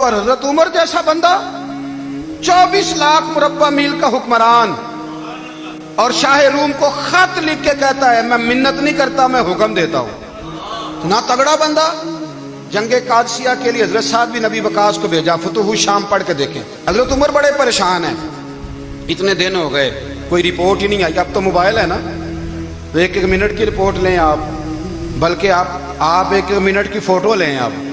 اور حضرت عمر جیسا بندہ 24 لاکھ مربع میل کا حکمران، اور شاہ روم کو خط لکھ کے کہتا ہے میں منت نہیں کرتا، میں حکم دیتا ہوں۔ اتنا تگڑا بندہ جنگ قادسیہ کے لیے حضرت سعد بن ابی وقاص کو بھیجا۔ فتوح شام پڑھ کے دیکھیں، حضرت عمر بڑے پریشان ہیں، اتنے دن ہو گئے کوئی رپورٹ ہی نہیں آئی۔ اب تو موبائل ہے نا، تو ایک ایک منٹ کی رپورٹ لیں آپ، بلکہ آپ ایک ایک منٹ کی فوٹو لیں، آپ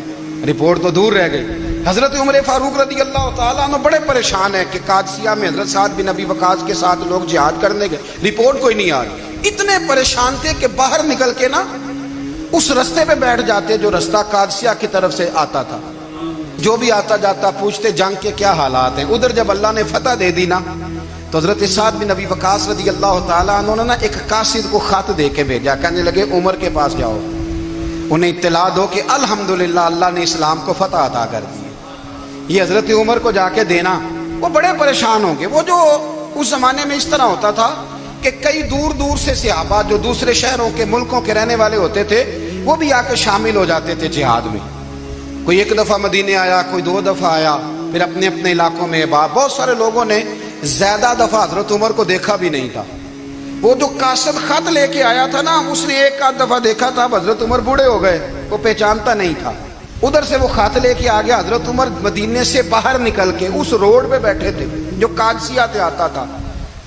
رپورٹ تو دور رہ گئی۔ حضرت عمر فاروق رضی اللہ تعالیٰ عنہ بڑے پریشان ہیں کہ قادسیہ میں حضرت سعد بن ابی وقاص کے ساتھ لوگ جہاد کرنے گئے، رپورٹ کوئی نہیں آ رہی۔ اتنے پریشان تھے کہ باہر نکل کے نا اس رستے پہ بیٹھ جاتے جو رستہ قادسیہ کی طرف سے آتا تھا، جو بھی آتا جاتا پوچھتے جنگ کے کیا حالات ہیں۔ ادھر جب اللہ نے فتح دے دی نا، تو حضرت سعد بن ابی وقاص رضی اللہ تعالیٰ عنہ نے ایک قاصد کو خط دے کے بھیجا، کہنے لگے عمر کے پاس جاؤ، انہیں اطلاع دو کہ الحمدللہ اللہ نے اسلام کو فتح عطا کر دی۔ یہ حضرت عمر کو جا کے دینا، وہ بڑے پریشان ہوں گے۔ وہ جو اس زمانے میں اس طرح ہوتا تھا کہ کئی دور دور سے صحابہ جو دوسرے شہروں کے ملکوں کے رہنے والے ہوتے تھے، وہ بھی آ کے شامل ہو جاتے تھے جہاد میں۔ کوئی ایک دفعہ مدینے آیا، کوئی 2 دفعہ آیا، پھر اپنے اپنے علاقوں میں۔ بہت سارے لوگوں نے زیادہ دفعہ حضرت عمر کو دیکھا بھی نہیں تھا۔ وہ جو قاصد خط لے کے آیا تھا نا، اس نے 1 دفعہ دیکھا تھا، حضرت عمر بوڑھے ہو گئے، وہ پہچانتا نہیں تھا۔ ادھر سے وہ خط لے کے آ گیا، حضرت عمر مدینے سے باہر نکل کے اس روڈ پہ بیٹھے تھے جو قادسیہ سے آتا تھا۔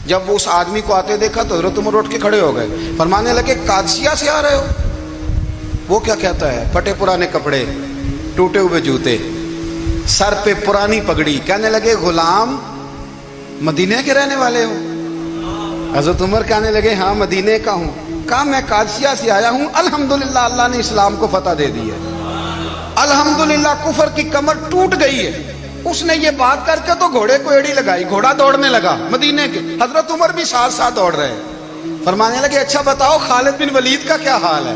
جب وہ اس آدمی کو آتے دیکھا تو حضرت عمر اٹھ کے کھڑے ہو گئے، فرمانے لگے قادسیہ سے آ رہے ہو؟ وہ کیا کہتا ہے؟ پھٹے پرانے کپڑے، ٹوٹے ہوئے جوتے، سر پہ پرانی پگڑی، کہنے لگے غلام مدینے کے رہنے والے ہو؟ حضرت عمر کہنے لگے ہاں مدینے کا ہوں۔ کہا میں قادسیہ سے آیا ہوں، الحمدللہ اللہ نے اسلام کو فتح دے دی ہے، الحمدللہ کفر کی کمر ٹوٹ گئی ہے۔ اس نے یہ بات کر کے تو گھوڑے کو ایڑی لگائی، گھوڑا دوڑنے لگا مدینے کے، حضرت عمر بھی ساتھ ساتھ دوڑ رہے ہیں۔ فرمانے لگے اچھا بتاؤ خالد بن ولید کا کیا حال ہے؟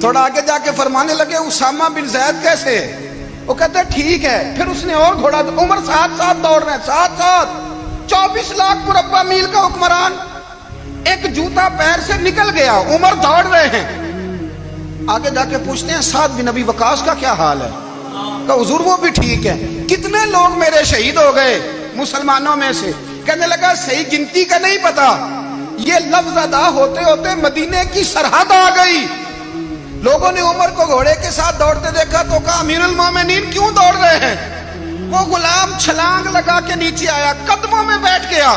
تھوڑا آگے جا کے فرمانے لگے اسامہ بن زید کیسے ہے؟ وہ کہتے ہیں ٹھیک ہے۔ پھر اس نے اور گھوڑا، عمر ساتھ ساتھ دوڑ رہے ہیں، ساتھ ساتھ 24 لاکھ مربع میل کا حکمران، ایک جوتا پیر سے نکل گیا، عمر دوڑ رہے ہیں۔ آگے جا کے پوچھتے ہیں سعد بن ابی وقاص کا کیا حال ہے؟ کہا حضور وہ بھی ٹھیک ہے۔ کتنے لوگ میرے شہید ہو گئے مسلمانوں میں سے؟ کہنے لگا صحیح گنتی کا نہیں پتا، یہ لفظ ادا ہوتے ہوتے مدینے کی سرحد آ گئی۔ لوگوں نے عمر کو گھوڑے کے ساتھ دوڑتے دیکھا تو کہا امیر المومنین کیوں دوڑ رہے ہیں؟ وہ غلام چھلانگ لگا کے نیچے آیا، قدموں میں بیٹھ گیا،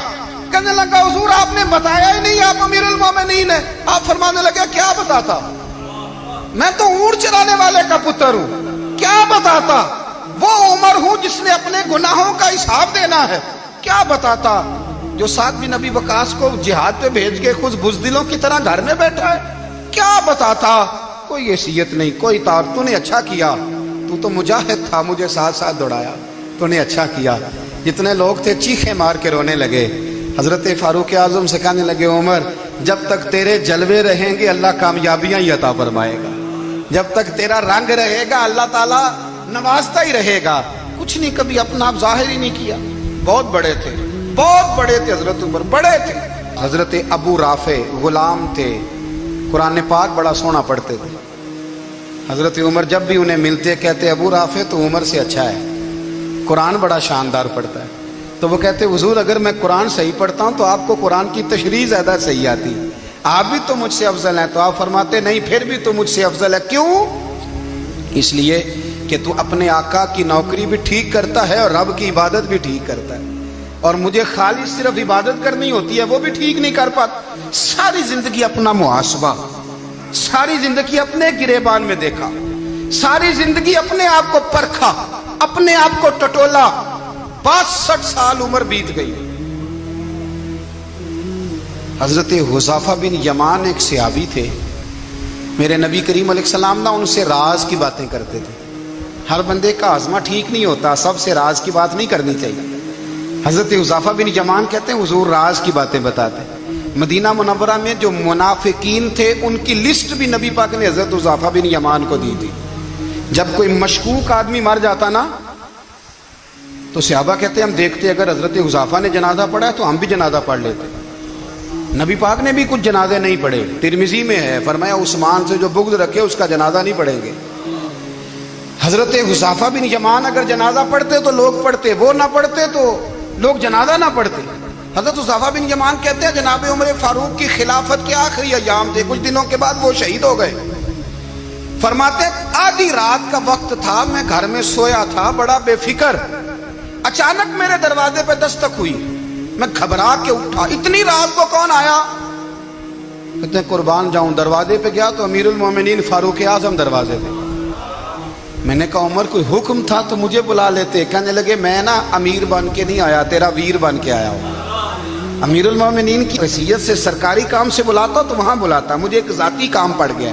کہنے لگا حضور آپ نے بتایا ہی نہیں آپ امیر المومنین ہیں۔ آپ فرمانے لگے کیا بتاتا؟ میں تو اونٹ چرانے والے کا پتر ہوں، کیا بتاتا؟ وہ عمر ہوں جس نے اپنے گناہوں کا حساب دینا ہے، کیا بتاتا؟ جو سعد بن ابی وقاص کو جہاد پہ بھیج کے خود بزدلوں کی طرح گھر میں بیٹھا ہے، کیا بتاتا؟ کوئی حیثیت نہیں، کوئی تار۔ تو نے اچھا کیا، تو مجاہد تھا، مجھے ساتھ ساتھ دوڑایا، تو نے اچھا کیا۔ جتنے لوگ تھے چیخیں مار کے رونے لگے۔ حضرت فاروق اعظم سے کہنے لگے عمر جب تک تیرے جلوے رہیں گے اللہ کامیابیاں ہی عطا فرمائے گا، جب تک تیرا رنگ رہے گا اللہ تعالیٰ نوازتا ہی رہے گا۔ کچھ نہیں، کبھی اپنا آپ ظاہر ہی نہیں کیا۔ بہت بڑے تھے، بہت بڑے تھے حضرت عمر، بڑے تھے۔ حضرت ابو رافع غلام تھے، قرآن پاک بڑا سونا پڑھتے تھے۔ حضرت عمر جب بھی انہیں ملتے کہتے ابو رافع تو عمر سے اچھا ہے، قرآن بڑا شاندار پڑھتا ہے۔ تو وہ کہتے حضور اگر میں قرآن صحیح پڑھتا ہوں تو آپ کو قرآن کی تشریح زیادہ صحیح آتی، آپ بھی تو مجھ سے افضل ہیں۔ تو آپ فرماتے نہیں پھر بھی تو مجھ سے افضل ہے۔ کیوں؟ اس لیے کہ تو اپنے آقا کی نوکری بھی ٹھیک کرتا ہے اور رب کی عبادت بھی ٹھیک کرتا ہے، اور مجھے خالی صرف عبادت کرنی ہوتی ہے وہ بھی ٹھیک نہیں کر پاتا۔ ساری زندگی اپنا محاسبہ، ساری زندگی اپنے گریبان میں دیکھا، ساری زندگی اپنے آپ کو پرکھا، اپنے آپ کو ٹٹولا۔ 62 سال عمر بیت گئی۔ حضرت حذیفہ بن یمان ایک صحابی تھے، میرے نبی کریم علیہ السلام نا ان سے راز کی باتیں کرتے تھے۔ ہر بندے کا ہاضمہ ٹھیک نہیں ہوتا، سب سے راز کی بات نہیں کرنی چاہیے۔ حضرت حذیفہ بن یمان کہتے ہیں حضور راز کی باتیں بتاتے۔ مدینہ منورہ میں جو منافقین تھے ان کی لسٹ بھی نبی پاک نے حضرت حذیفہ بن یمان کو دی تھی۔ جب کوئی مشکوک آدمی مر جاتا نا تو صحابہ کہتے ہیں ہم دیکھتے اگر حضرت حذیفہ نے جنازہ پڑھا ہے تو ہم بھی جنازہ پڑھ لیتے۔ نبی پاک نے بھی کچھ جنازے نہیں پڑھے، ترمذی میں ہے، فرمایا عثمان سے جو بغض رکھے اس کا جنازہ نہیں پڑھیں گے۔ حضرت حذیفہ بن یمان اگر جنازہ پڑھتے تو لوگ پڑھتے، وہ نہ پڑھتے تو لوگ جنازہ نہ پڑھتے۔ حضرت حذیفہ بن یمان کہتے ہیں جناب عمر فاروق کی خلافت کے آخری ایام تھے، کچھ دنوں کے بعد وہ شہید ہو گئے۔ فرماتے آدھی رات کا وقت تھا، میں گھر میں سویا تھا بڑا بے فکر، اچانک میرے دروازے پہ دستک ہوئی، میں گھبرا کے اٹھا، اتنی رات کو کون آیا؟ کہتے ہیں قربان جاؤں، دروازے پہ گیا تو امیر المومنین فاروق اعظم دروازے پہ۔ میں نے کہا عمر کوئی حکم تھا تو مجھے بلا لیتے۔ کہنے لگے میں نا امیر بن کے نہیں آیا، تیرا ویر بن کے آیا ہوں۔ امیر المومنین کی حیثیت سے سرکاری کام سے بلاتا تو وہاں بلاتا، مجھے ایک ذاتی کام پڑ گیا۔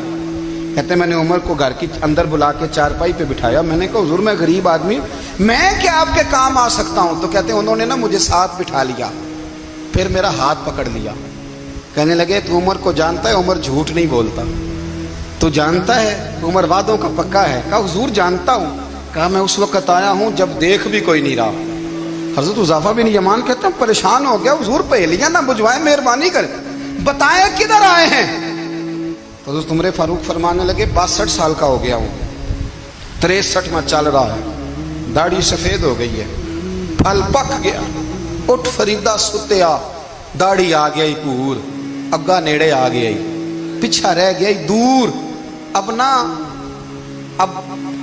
کہتے ہیں میں نے عمر کو گھر کی اندر بلا کے چارپائی پہ بٹھایا، میں نے کہا حضور میں غریب آدمی، میں کیا آپ کے کام آ سکتا ہوں؟ تو کہتے ہیں انہوں نے نا مجھے ساتھ بٹھا لیا، پھر میرا ہاتھ پکڑ لیا، کہنے لگے تو عمر کو جانتا ہے؟ عمر جھوٹ نہیں بولتا، تو جانتا ہے عمر وعدوں کا پکا ہے؟ کہا حضور جانتا ہوں۔ کہا میں اس وقت آیا ہوں جب دیکھ بھی کوئی نہیں رہا۔ حضرت حذیفہ بن یمان کہتے ہیں پریشان ہو گیا، حضور پہلیاں نہ بجھوائے، مہربانی کر بتائیں کدھر آئے ہیں؟ حضرت عمر فاروق فرمانے لگے 62 سال کا ہو گیا ہوں، 63 میں چل رہا ہے، داڑھی سفید ہو گئی ہے، پھل پک گیا، اٹھ فریدہ ستیا، داڑھی آ گئی پور، اگا نیڑے آ گئی، پیچھا رہ گئی دور، اب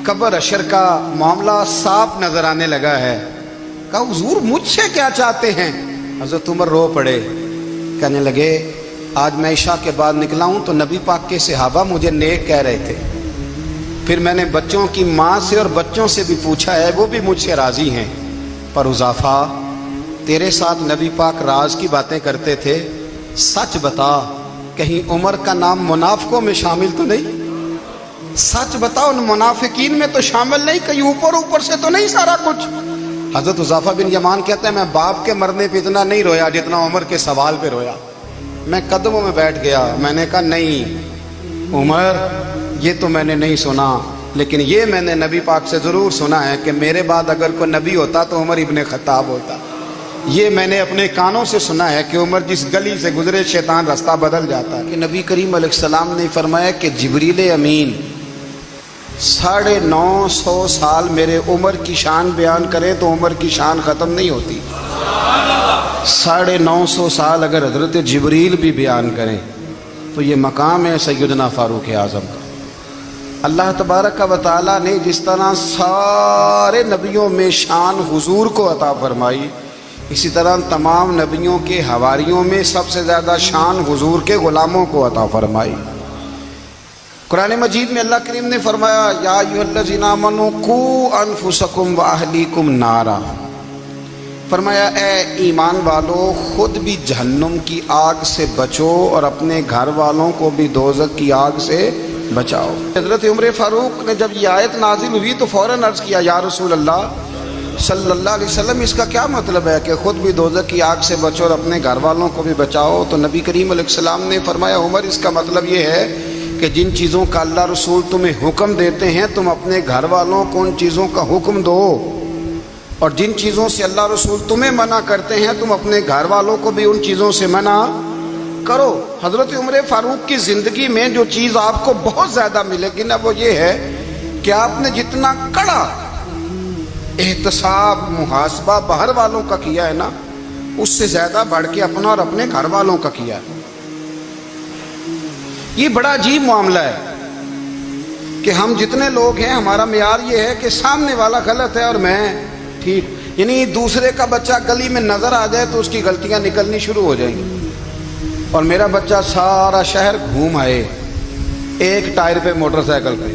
قبر اشر کا معاملہ صاف نظر آنے لگا ہے۔ کہا حضور مجھ سے کیا چاہتے ہیں؟ حضرت عمر رو پڑے، کہنے لگے آج میں عشاء کے بعد نکلا ہوں تو نبی پاک کے صحابہ مجھے نیک کہہ رہے تھے، پھر میں نے بچوں کی ماں سے اور بچوں سے بھی پوچھا ہے، وہ بھی مجھ سے راضی ہیں، پر حذیفہ تیرے ساتھ نبی پاک راز کی باتیں کرتے تھے، سچ بتا کہیں عمر کا نام منافقوں میں شامل تو نہیں؟ سچ بتا ان منافقین میں تو شامل نہیں، کہیں اوپر سے تو نہیں سارا کچھ؟ حضرت حذیفہ بن یمان کہتے ہیں میں باپ کے مرنے پہ اتنا نہیں رویا جتنا عمر کے سوال پہ رویا۔ میں قدموں میں بیٹھ گیا، میں نے کہا نہیں عمر یہ تو میں نے نہیں سنا، لیکن یہ میں نے نبی پاک سے ضرور سنا ہے کہ میرے بعد اگر کوئی نبی ہوتا تو عمر ابن خطاب ہوتا۔ یہ میں نے اپنے کانوں سے سنا ہے کہ عمر جس گلی سے گزرے شیطان رستہ بدل جاتا ہے۔ کہ نبی کریم علیہ السلام نے فرمایا کہ جبریل امین 950 سال میرے عمر کی شان بیان کرے تو عمر کی شان ختم نہیں ہوتی۔ 950 سال اگر حضرت جبریل بھی بیان کریں تو یہ مقام ہے سیدنا فاروق اعظم کا۔ اللہ تبارک و تعالیٰ نے جس طرح سارے نبیوں میں شان حضور کو عطا فرمائی، اسی طرح تمام نبیوں کے حواریوں میں سب سے زیادہ شان حضور کے غلاموں کو عطا فرمائی۔ قرآن مجید میں اللہ کریم نے فرمایا یا ایھا الذین آمنوا قوا انفسکم واہلیکم نارا، فرمایا اے ایمان والو خود بھی جہنم کی آگ سے بچو اور اپنے گھر والوں کو بھی دوزخ کی آگ سے بچاؤ۔ حضرت عمر فاروق نے جب یہ آیت نازل ہوئی تو فوراً عرض کیا یا رسول اللہ صلی اللہ علیہ وسلم اس کا کیا مطلب ہے کہ خود بھی دوزخ کی آگ سے بچو اور اپنے گھر والوں کو بھی بچاؤ؟ تو نبی کریم علیہ السلام نے فرمایا عمر اس کا مطلب یہ ہے کہ جن چیزوں کا اللہ رسول تمہیں حکم دیتے ہیں تم اپنے گھر والوں کو ان چیزوں کا حکم دو، اور جن چیزوں سے اللہ رسول تمہیں منع کرتے ہیں تم اپنے گھر والوں کو بھی ان چیزوں سے منع کرو۔ حضرت عمر فاروق کی زندگی میں جو چیز آپ کو بہت زیادہ ملے گی نا وہ یہ ہے کہ آپ نے جتنا کڑا احتساب محاسبہ باہر والوں کا کیا ہے نا اس سے زیادہ بڑھ کے اپنا اور اپنے گھر والوں کا کیا ہے۔ یہ بڑا عجیب معاملہ ہے کہ ہم جتنے لوگ ہیں ہمارا معیار یہ ہے کہ سامنے والا غلط ہے اور میں ٹھیک، یعنی دوسرے کا بچہ گلی میں نظر آ جائے تو اس کی غلطیاں نکلنی شروع ہو جائیں گی، اور میرا بچہ سارا شہر گھوم آئے ایک ٹائر پہ موٹر سائیکل پہ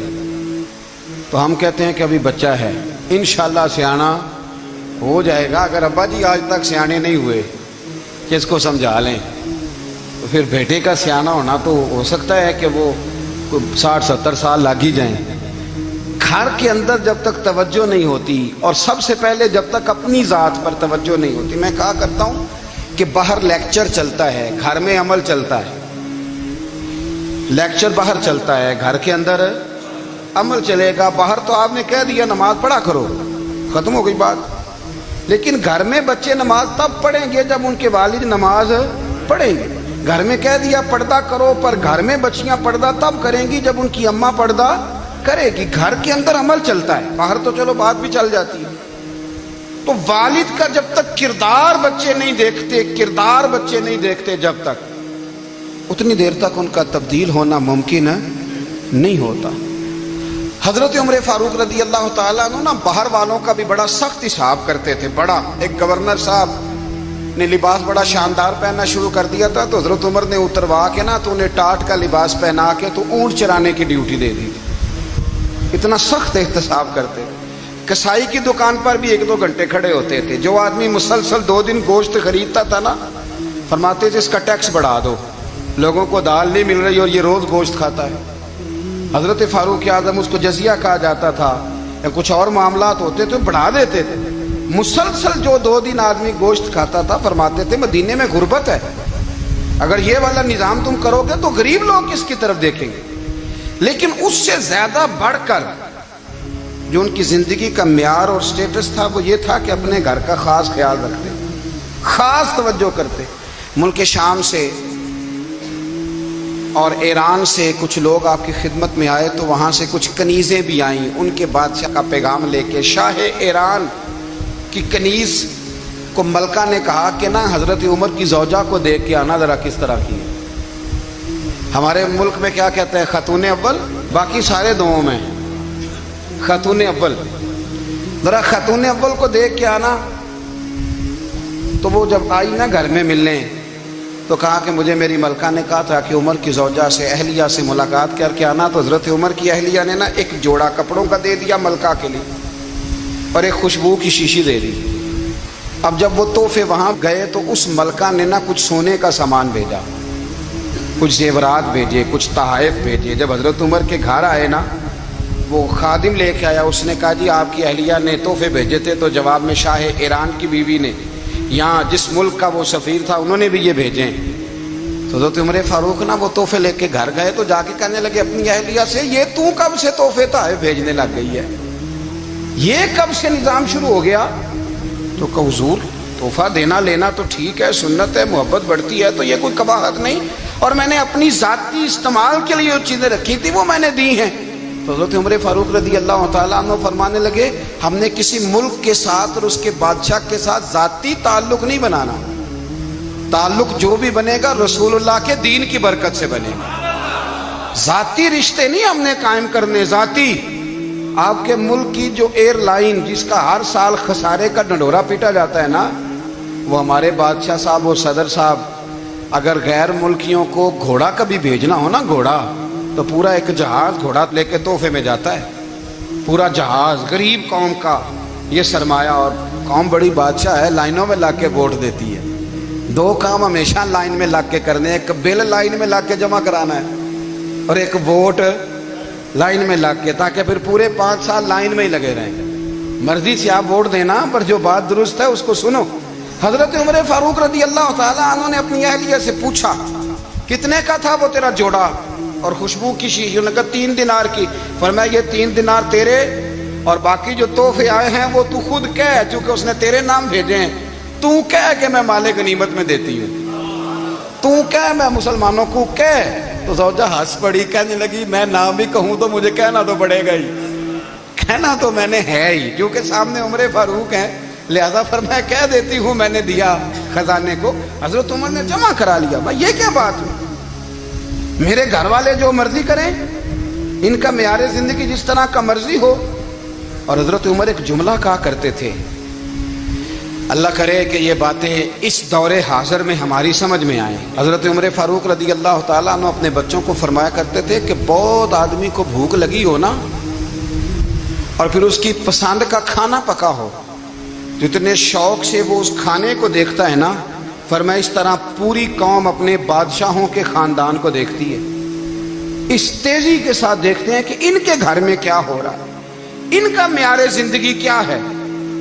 تو ہم کہتے ہیں کہ ابھی بچہ ہے، انشاءاللہ سیانا ہو جائے گا۔ اگر ابا جی آج تک سیانے نہیں ہوئے کہ اس کو سمجھا لیں تو پھر بیٹے کا سیانا ہونا تو ہو سکتا ہے کہ وہ 60-70 سال لگ ہی جائیں۔ گھر کے اندر جب تک توجہ نہیں ہوتی اور سب سے پہلے جب تک اپنی ذات پر توجہ نہیں ہوتی، میں کہا کرتا ہوں کہ باہر لیکچر چلتا ہے گھر میں عمل چلتا ہے، لیکچر باہر چلتا ہے گھر کے اندر عمل چلے گا۔ باہر تو آپ نے کہہ دیا نماز پڑھا کرو، ختم ہو گئی بات، لیکن گھر میں بچے نماز تب پڑھیں گے جب ان کے والد نماز پڑھیں گے۔ گھر میں کہہ دیا پردہ کرو، پر گھر میں بچیاں پردہ تب کریں گی جب ان کی اماں پردہ کرے گی. گھر کے اندر عمل چلتا ہے, باہر تو چلو بات بھی چل جاتی ہے. تو والد کا جب تک کردار بچے نہیں دیکھتے جب تک, اتنی دیر تک ان کا تبدیل ہونا ممکن نہیں ہوتا. حضرت عمر فاروق رضی اللہ تعالیٰ عنہ نا باہر والوں کا بھی بڑا سخت حساب کرتے تھے. بڑا ایک گورنر صاحب نے لباس بڑا شاندار پہننا شروع کر دیا تھا, تو حضرت عمر نے اتروا کے نا تو انہیں ٹاٹ کا لباس پہنا کے تو اونٹ چرانے کی ڈیوٹی دے دی تھی. اتنا سخت احتساب کرتے تھے. کسائی کی دکان پر بھی 1-2 گھنٹے کھڑے ہوتے تھے. جو آدمی مسلسل 2 دن گوشت خریدتا تھا نا, فرماتے تھے اس کا ٹیکس بڑھا دو, لوگوں کو دال نہیں مل رہی اور یہ روز گوشت کھاتا ہے. حضرت فاروق اعظم, اس کو جزیہ کہا جاتا تھا, یا کچھ اور معاملات ہوتے تو بڑھا دیتے تھے. مسلسل جو 2 دن آدمی گوشت کھاتا تھا, فرماتے تھے مدینے میں غربت ہے, اگر یہ والا نظام تم کرو گے تو غریب لوگ کس کی طرف دیکھیں گے. لیکن اس سے زیادہ بڑھ کر جو ان کی زندگی کا معیار اور سٹیٹس تھا وہ یہ تھا کہ اپنے گھر کا خاص خیال رکھتے, خاص توجہ کرتے. ملک شام سے اور ایران سے کچھ لوگ آپ کی خدمت میں آئے, تو وہاں سے کچھ کنیزیں بھی آئیں ان کے بادشاہ کا پیغام لے کے. شاہ ایران کی کنیز کو ملکہ نے کہا کہ نا حضرت عمر کی زوجہ کو دیکھ کے آنا ذرا کس طرح کی ہے. ہمارے ملک میں کیا کہتے ہیں, خاتون اول, باقی سارے دوؤں میں خاتون اول. ذرا خاتون اول کو دیکھ کے آنا. تو وہ جب آئی نا گھر میں ملنے, تو کہا کہ مجھے میری ملکہ نے کہا تھا کہ عمر کی زوجہ سے, اہلیہ سے ملاقات کر کے آنا. تو حضرت عمر کی اہلیہ نے نا ایک جوڑا کپڑوں کا دے دیا ملکہ کے لیے, اور ایک خوشبو کی شیشی دے دی. اب جب وہ تحفے وہاں گئے تو اس ملکہ نے نا کچھ سونے کا سامان بھیجا, کچھ زیورات بھیجے, کچھ تحائف بھیجے. جب حضرت عمر کے گھر آئے نا, وہ خادم لے کے آیا, اس نے کہا جی آپ کی اہلیہ نے تحفے بھیجے تھے. تو جواب میں شاہ ایران کی بیوی نے, یہاں جس ملک کا وہ سفیر تھا, انہوں نے بھی یہ بھیجے ہیں. تو حضرت عمر فاروق نا وہ تحفے لے کے گھر گئے, تو جا کے کہنے لگے اپنی اہلیہ سے, یہ تو کب سے تحفے تحائف بھیجنے لگ گئی ہے, یہ کب سے نظام شروع ہو گیا؟ تو کہ حضور تحفہ دینا لینا تو ٹھیک ہے, سنت ہے, محبت بڑھتی ہے, تو یہ کوئی قباحت نہیں, اور میں نے اپنی ذاتی استعمال کے لیے جو چیزیں رکھی تھی وہ میں نے دی ہیں. تو حضرت عمر فاروق رضی اللہ تعالیٰ عنہ فرمانے لگے, ہم نے کسی ملک کے ساتھ اور اس کے بادشاہ کے ساتھ ذاتی تعلق نہیں بنانا, تعلق جو بھی بنے گا رسول اللہ کے دین کی برکت سے بنے گا. ذاتی رشتے نہیں ہم نے قائم کرنے. ذاتی آپ کے ملک کی جو ایئر لائن جس کا ہر سال خسارے کا ڈنڈورا پیٹا جاتا ہے نا, وہ ہمارے بادشاہ صاحب اور صدر صاحب اگر غیر ملکیوں کو گھوڑا کبھی بھیجنا ہو نا, گھوڑا, تو پورا ایک جہاز گھوڑا لے کے تحفے میں جاتا ہے. پورا جہاز غریب قوم کا یہ سرمایہ, اور قوم بڑی بادشاہ ہے, لائنوں میں لگ کے ووٹ دیتی ہے. 2 کام ہمیشہ لائن میں لگ کے کرنے, ایک بل لائن میں لگ کے جمع کرانا ہے, اور ایک ووٹ لائن میں لگ کے, تاکہ پھر پورے 5 سال لائن میں ہی لگے رہیں. مرضی سے آپ ووٹ دینا, پر جو بات درست ہے اس کو سنو. حضرت عمر فاروق رضی اللہ تعالیٰ عنہ نے اپنی اہلیہ سے پوچھا کتنے کا تھا وہ تیرا جوڑا اور خوشبو کی شیشی؟ انہوں نے کہا 3 دینار کی. فرمایا یہ 3 دینار تیرے, اور باقی جو تحفے آئے ہیں وہ تو خود کہہ, چونکہ اس نے تیرے نام بھیجے ہیں, تو کہہ کہ میں مال غنیمت میں دیتی ہوں, تو کہہ میں مسلمانوں کو کہہ. تو زوجہ ہنس پڑی, کہنے لگی میں نام بھی کہوں تو مجھے کہنا تو پڑے گا ہی, کہنا تو میں نے ہے ہی, کیونکہ سامنے عمر فاروق ہیں, لہذا فرمایا کہہ دیتی ہوں میں نے دیا خزانے کو. حضرت عمر نے جمع کرا لیا. بھائی یہ کیا بات ہوئی, میرے گھر والے جو مرضی کریں, ان کا معیار زندگی جس طرح کا مرضی ہو. اور حضرت عمر ایک جملہ کہا کرتے تھے, اللہ کرے کہ یہ باتیں اس دور حاضر میں ہماری سمجھ میں آئیں. حضرت عمر فاروق رضی اللہ تعالیٰ عنہ اپنے بچوں کو فرمایا کرتے تھے کہ بہت آدمی کو بھوک لگی ہو نا, اور پھر اس کی پسند کا کھانا پکا ہو, جتنے شوق سے وہ اس کھانے کو دیکھتا ہے نا, فرمایا اس طرح پوری قوم اپنے بادشاہوں کے خاندان کو دیکھتی ہے, اس تیزی کے ساتھ دیکھتے ہیں کہ ان کے گھر میں کیا ہو رہا, ان کا معیار زندگی کیا ہے,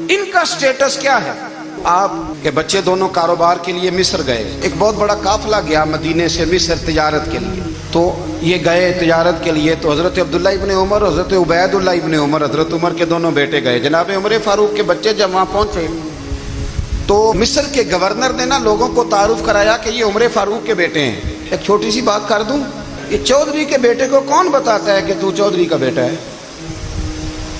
ان کا سٹیٹس کیا ہے. آپ کے بچے دونوں کاروبار کے لیے مصر گئے, ایک بہت بڑا قافلہ گیا مدینے سے مصر تجارت کے لیے. تو یہ گئے تجارت کے لیے, تو حضرت عبداللہ ابن عمر, حضرت عبید اللہ ابن عمر, حضرت عمر کے دونوں بیٹے گئے. جناب عمر فاروق کے بچے جب وہاں پہنچے تو مصر کے گورنر نے نا لوگوں کو تعارف کرایا کہ یہ عمر فاروق کے بیٹے ہیں. ایک چھوٹی سی بات کر دوں, یہ چودھری کے بیٹے کو کون بتاتا ہے کہ تو چودھری کا بیٹا ہے؟